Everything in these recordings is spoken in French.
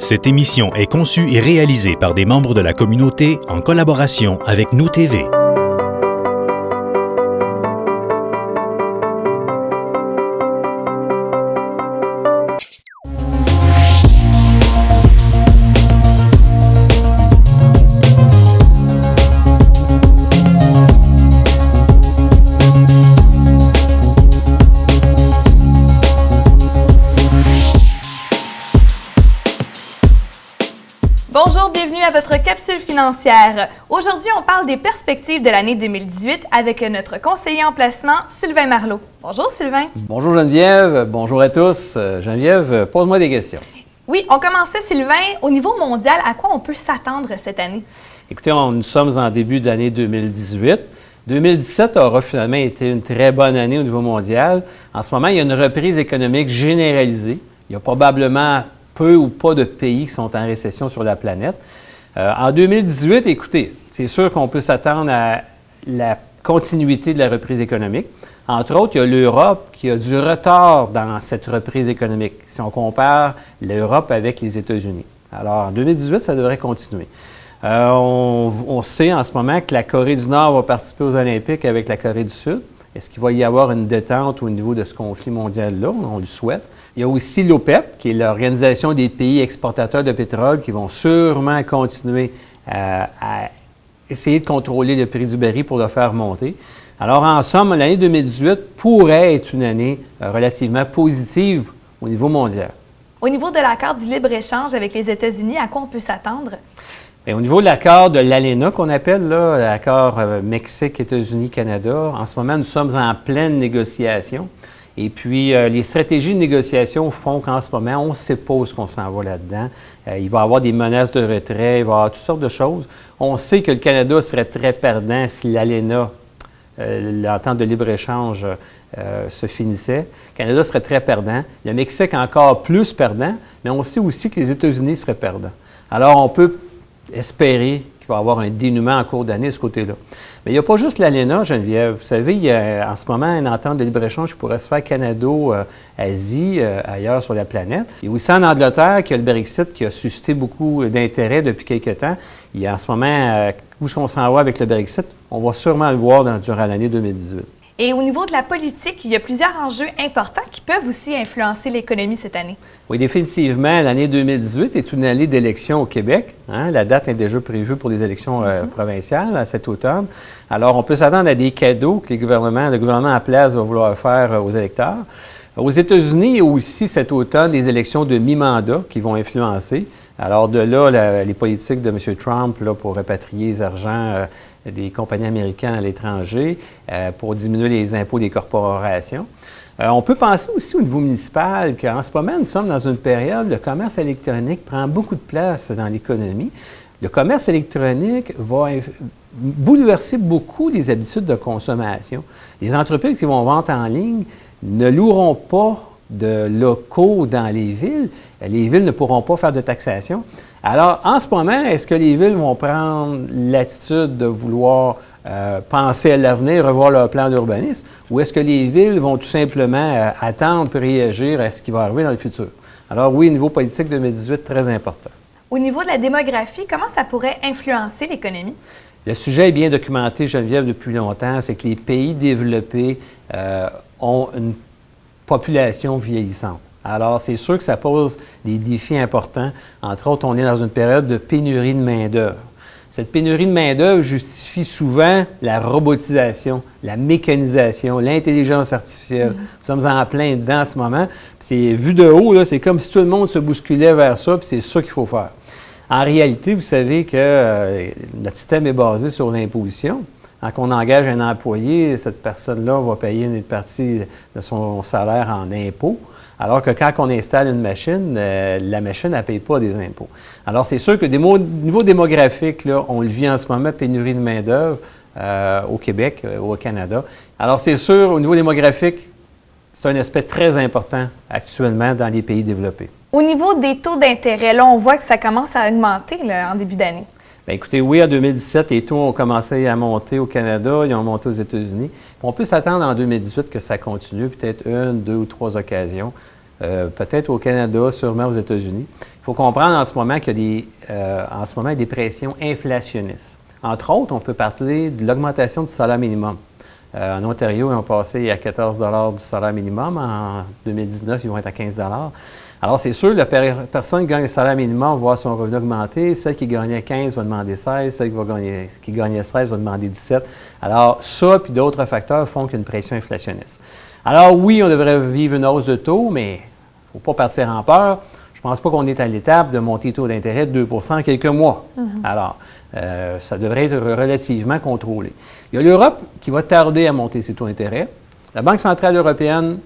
Cette émission est conçue et réalisée par des membres de la communauté en collaboration avec Nous TV. Bonjour, bienvenue à votre capsule financière. Aujourd'hui, on parle des perspectives de l'année 2018 avec notre conseiller en placement, Sylvain Marleau. Bonjour Sylvain. Bonjour Geneviève, bonjour à tous. Geneviève, pose-moi des questions. Oui, on commençait Sylvain, au niveau mondial, à quoi on peut s'attendre cette année? Écoutez, nous sommes en début d'année 2018. 2017 aura finalement été une très bonne année au niveau mondial. En ce moment, il y a une reprise économique généralisée. Il y a probablement peu ou pas de pays qui sont en récession sur la planète. En 2018, écoutez, c'est sûr qu'on peut s'attendre à la continuité de la reprise économique. Entre autres, il y a l'Europe qui a du retard dans cette reprise économique, si on compare l'Europe avec les États-Unis. Alors, en 2018, ça devrait continuer. On sait en ce moment que la Corée du Nord va participer aux Olympiques avec la Corée du Sud. Est-ce qu'il va y avoir une détente au niveau de ce conflit mondial-là? On le souhaite. Il y a aussi l'OPEP, qui est l'Organisation des pays exportateurs de pétrole, qui vont sûrement continuer à essayer de contrôler le prix du baril pour le faire monter. Alors, en somme, l'année 2018 pourrait être une année relativement positive au niveau mondial. Au niveau de l'accord du libre-échange avec les États-Unis, à quoi on peut s'attendre? Bien, au niveau de l'accord de l'ALENA, qu'on appelle l'accord Mexique, États-Unis, Canada, en ce moment, nous sommes en pleine négociation. Et puis, les stratégies de négociation font qu'en ce moment, on ne sait pas où on s'en va là-dedans. Il va y avoir des menaces de retrait, il va y avoir toutes sortes de choses. On sait que le Canada serait très perdant si l'ALENA, l'entente de libre-échange, se finissait. Le Canada serait très perdant. Le Mexique encore plus perdant, mais on sait aussi que les États-Unis seraient perdants. Alors, on peut espérer qu'il va y avoir un dénouement en cours d'année de ce côté-là. Mais il n'y a pas juste l'ALENA, Geneviève. Vous savez, il y a en ce moment une entente de libre-échange qui pourrait se faire Canada-Asie, ailleurs sur la planète. Il y a aussi en Angleterre qu'il y a le Brexit qui a suscité beaucoup d'intérêt depuis quelques temps. Il y a en ce moment, où est-ce qu'on s'en va avec le Brexit? On va sûrement le voir durant l'année 2018. Et au niveau de la politique, il y a plusieurs enjeux importants qui peuvent aussi influencer l'économie cette année. Oui, définitivement, l'année 2018 est une année d'élection au Québec. La date est déjà prévue pour les élections provinciales cet automne. Alors, on peut s'attendre à des cadeaux que le gouvernement en place va vouloir faire aux électeurs. Aux États-Unis, il y a aussi cet automne des élections de mi-mandat qui vont influencer. Alors, de là, les politiques de M. Trump pour rapatrier les argents des compagnies américaines à l'étranger, pour diminuer les impôts des corporations. On peut penser aussi au niveau municipal qu'en ce moment, nous sommes dans une période où le commerce électronique prend beaucoup de place dans l'économie. Le commerce électronique va bouleverser beaucoup les habitudes de consommation. Les entreprises qui vont vendre en ligne ne loueront pas de locaux dans les villes. Les villes ne pourront pas faire de taxation. Alors, en ce moment, est-ce que les villes vont prendre l'attitude de vouloir penser à l'avenir, revoir leur plan d'urbanisme, ou est-ce que les villes vont tout simplement attendre pour réagir à ce qui va arriver dans le futur? Alors oui, niveau politique 2018, très important. Au niveau de la démographie, comment ça pourrait influencer l'économie? Le sujet est bien documenté, Geneviève, depuis longtemps. C'est que les pays développés ont une population vieillissante. Alors, c'est sûr que ça pose des défis importants. Entre autres, on est dans une période de pénurie de main-d'œuvre. Cette pénurie de main-d'œuvre justifie souvent la robotisation, la mécanisation, l'intelligence artificielle. Nous sommes en plein dedans en ce moment. Puis c'est vu de haut, là, c'est comme si tout le monde se bousculait vers ça, puis c'est ça qu'il faut faire. En réalité, vous savez que notre système est basé sur l'imposition. Quand on engage un employé, cette personne-là va payer une partie de son salaire en impôts, alors que quand on installe une machine, la machine ne paye pas des impôts. Alors, c'est sûr que au niveau démographique, là, on le vit en ce moment, pénurie de main-d'œuvre au Québec, au Canada. Alors, c'est sûr, au niveau démographique, c'est un aspect très important actuellement dans les pays développés. Au niveau des taux d'intérêt, là, on voit que ça commence à augmenter là, en début d'année. Bien, écoutez, oui, en 2017, les taux ont commencé à monter au Canada, ils ont monté aux États-Unis. On peut s'attendre en 2018 que ça continue, peut-être une, deux ou trois occasions. Peut-être au Canada, sûrement aux États-Unis. Il faut comprendre en ce moment qu'il y a des pressions inflationnistes. Entre autres, on peut parler de l'augmentation du salaire minimum. En Ontario, ils ont passé à 14 $ du salaire minimum. En 2019, ils vont être à 15 $. Alors, c'est sûr, la personne qui gagne le salaire minimum va voir son revenu augmenter. Celle qui gagnait 15 va demander 16. Celle qui gagnait 16 va demander 17. Alors, ça, puis d'autres facteurs font qu'il y a une pression inflationniste. Alors, oui, on devrait vivre une hausse de taux, mais il ne faut pas partir en peur. Je ne pense pas qu'on est à l'étape de monter le taux d'intérêt de 2 % en quelques mois. Alors, ça devrait être relativement contrôlé. Il y a l'Europe qui va tarder à monter ses taux d'intérêt. La Banque centrale européenne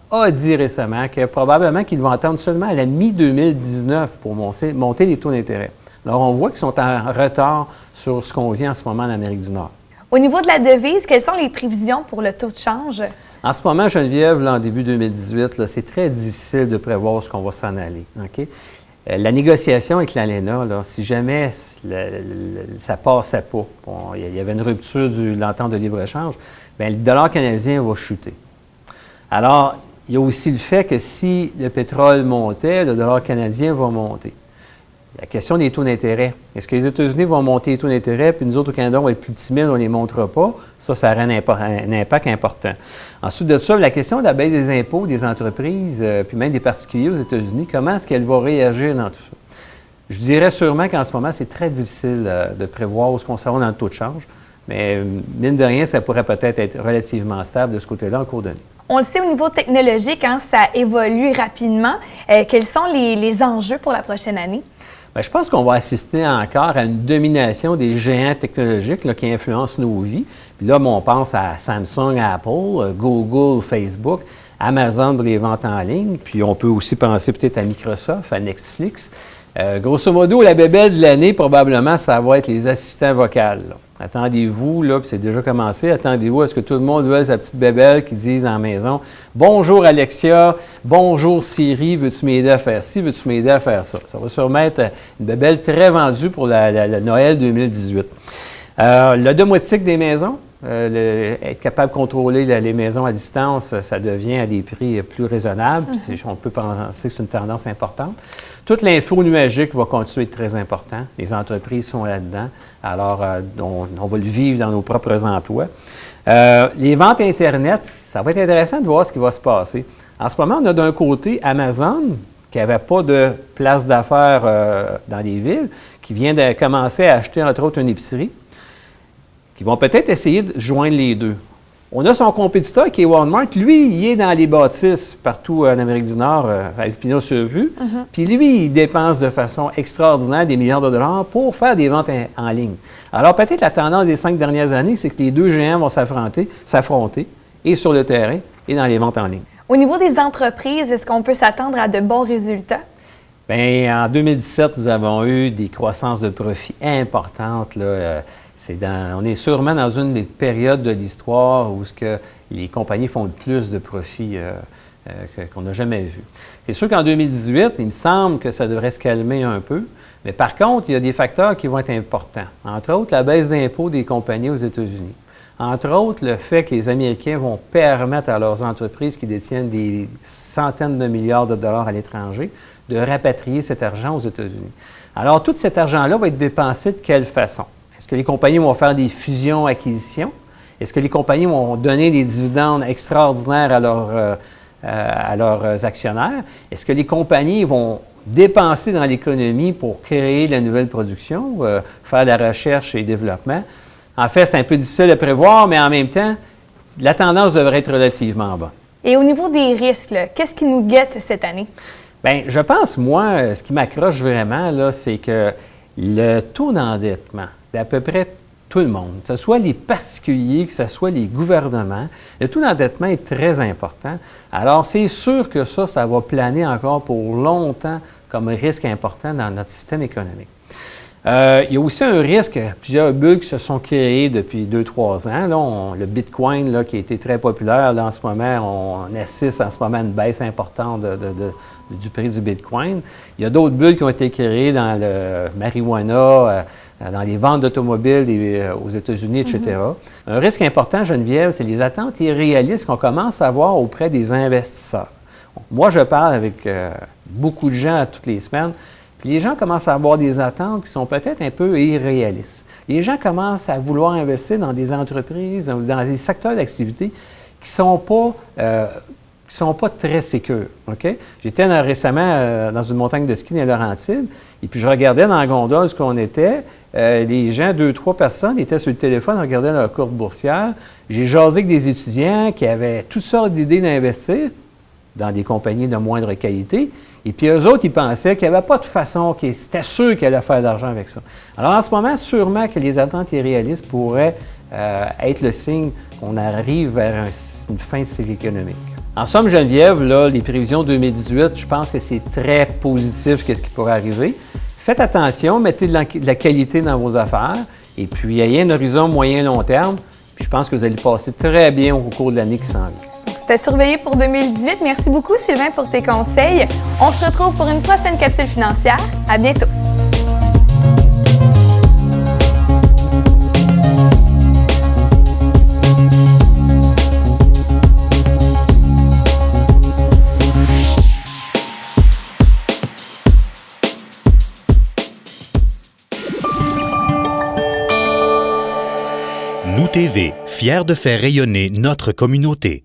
a dit récemment que probablement qu'ils vont attendre seulement à la mi-2019 pour monter les taux d'intérêt. Alors, on voit qu'ils sont en retard sur ce qu'on vit en ce moment en Amérique du Nord. Au niveau de la devise, quelles sont les prévisions pour le taux de change? En ce moment, Geneviève, là, en début 2018, c'est très difficile de prévoir ce qu'on va s'en aller. Okay? La négociation avec l'ALENA, si jamais ça ne passait pas, il y avait une rupture de l'entente de libre-échange, bien, le dollar canadien va chuter. Alors, il y a aussi le fait que si le pétrole montait, le dollar canadien va monter. La question des taux d'intérêt. Est-ce que les États-Unis vont monter les taux d'intérêt, puis nous autres au Canada, on va être plus timides, on ne les montrera pas? Ça aura un impact important. Ensuite de ça, la question de la baisse des impôts des entreprises, puis même des particuliers aux États-Unis, comment est-ce qu'elle va réagir dans tout ça? Je dirais sûrement qu'en ce moment, c'est très difficile de prévoir où est-ce qu'on sera dans le taux de change, mais mine de rien, ça pourrait peut-être être relativement stable de ce côté-là en cours d'année. On le sait, au niveau technologique, ça évolue rapidement. Quels sont les enjeux pour la prochaine année? Bien, je pense qu'on va assister encore à une domination des géants technologiques là, qui influencent nos vies. Puis là, on pense à Samsung, Apple, Google, Facebook, Amazon pour les ventes en ligne. Puis on peut aussi penser peut-être à Microsoft, à Netflix. Grosso modo, la bébelle de l'année, probablement, ça va être les assistants vocaux. Attendez-vous, là, puis c'est déjà commencé, attendez-vous à ce que tout le monde voit sa petite bébelle qui dise dans la maison « Bonjour Alexia, bonjour Siri, veux-tu m'aider à faire ci, veux-tu m'aider à faire ça? » Ça va sûrement être une bébelle très vendue pour le Noël 2018. Le domotique des maisons, être capable de contrôler les maisons à distance, ça devient à des prix plus raisonnables. On peut penser que c'est une tendance importante. Toute l'info nuagique va continuer à être très important. Les entreprises sont là-dedans. Alors, on va le vivre dans nos propres emplois. Les ventes Internet, ça va être intéressant de voir ce qui va se passer. En ce moment, on a d'un côté Amazon, qui n'avait pas de place d'affaires dans les villes, qui vient de commencer à acheter, entre autres, une épicerie, qui vont peut-être essayer de joindre les deux. On a son compétiteur qui est Walmart. Lui, il est dans les bâtisses partout en Amérique du Nord, avec Pinot-sur-Rue. Puis lui, il dépense de façon extraordinaire des milliards de dollars pour faire des ventes en ligne. Alors peut-être la tendance des 5 dernières années, c'est que les deux géants vont s'affronter, et sur le terrain, et dans les ventes en ligne. Au niveau des entreprises, est-ce qu'on peut s'attendre à de bons résultats? Bien, en 2017, nous avons eu des croissances de profits importantes, là. On est sûrement dans une des périodes de l'histoire où les compagnies font le plus de profits qu'on n'a jamais vu. C'est sûr qu'en 2018, il me semble que ça devrait se calmer un peu, mais par contre, il y a des facteurs qui vont être importants. Entre autres, la baisse d'impôts des compagnies aux États-Unis. Entre autres, le fait que les Américains vont permettre à leurs entreprises qui détiennent des centaines de milliards de dollars à l'étranger de rapatrier cet argent aux États-Unis. Alors, tout cet argent-là va être dépensé de quelle façon? Est-ce que les compagnies vont faire des fusions-acquisitions? Est-ce que les compagnies vont donner des dividendes extraordinaires à leurs actionnaires? Est-ce que les compagnies vont dépenser dans l'économie pour créer de la nouvelle production, faire de la recherche et développement? En fait, c'est un peu difficile à prévoir, mais en même temps, la tendance devrait être relativement bonne. Et au niveau des risques, qu'est-ce qui nous guette cette année? Bien, je pense, moi, ce qui m'accroche vraiment, là, c'est que le taux d'endettement d'à peu près tout le monde, que ce soit les particuliers, que ce soit les gouvernements, le taux d'endettement est très important. Alors, c'est sûr que ça va planer encore pour longtemps comme risque important dans notre système économique. Il y a aussi un risque, plusieurs bulles qui se sont créées depuis 2-3 ans. Là, le Bitcoin, là, qui a été très populaire, là, en ce moment, on assiste en ce moment à une baisse importante du prix du Bitcoin. Il y a d'autres bulles qui ont été créées dans le marijuana, dans les ventes d'automobiles aux États-Unis, etc. Un risque important, Geneviève, c'est les attentes irréalistes qu'on commence à avoir auprès des investisseurs. Moi, je parle avec beaucoup de gens toutes les semaines, puis les gens commencent à avoir des attentes qui sont peut-être un peu irréalistes. Les gens commencent à vouloir investir dans des entreprises, dans des secteurs d'activité qui ne sont pas très sécures. Okay? J'étais récemment dans une montagne de ski dans les Laurentides, et puis je regardais dans la gondole où on était. Les gens, 2-3 personnes, étaient sur le téléphone, regardaient leur courbe boursière. J'ai jasé avec des étudiants qui avaient toutes sortes d'idées d'investir dans des compagnies de moindre qualité. Et puis eux autres, ils pensaient qu'il n'y avait pas de façon, c'était sûr qu'ils allaient faire de l'argent avec ça. Alors en ce moment, sûrement que les attentes irréalistes pourraient être le signe qu'on arrive vers une fin de cycle économique. En somme, Geneviève, là, les prévisions 2018, je pense que c'est très positif qu'est-ce qui pourrait arriver. Faites attention, mettez de la qualité dans vos affaires et puis ayez un horizon moyen-long terme. Puis je pense que vous allez passer très bien au cours de l'année qui s'en vient. C'était surveillé pour 2018. Merci beaucoup, Sylvain, pour tes conseils. On se retrouve pour une prochaine capsule financière. À bientôt. Nous TV, fiers de faire rayonner notre communauté.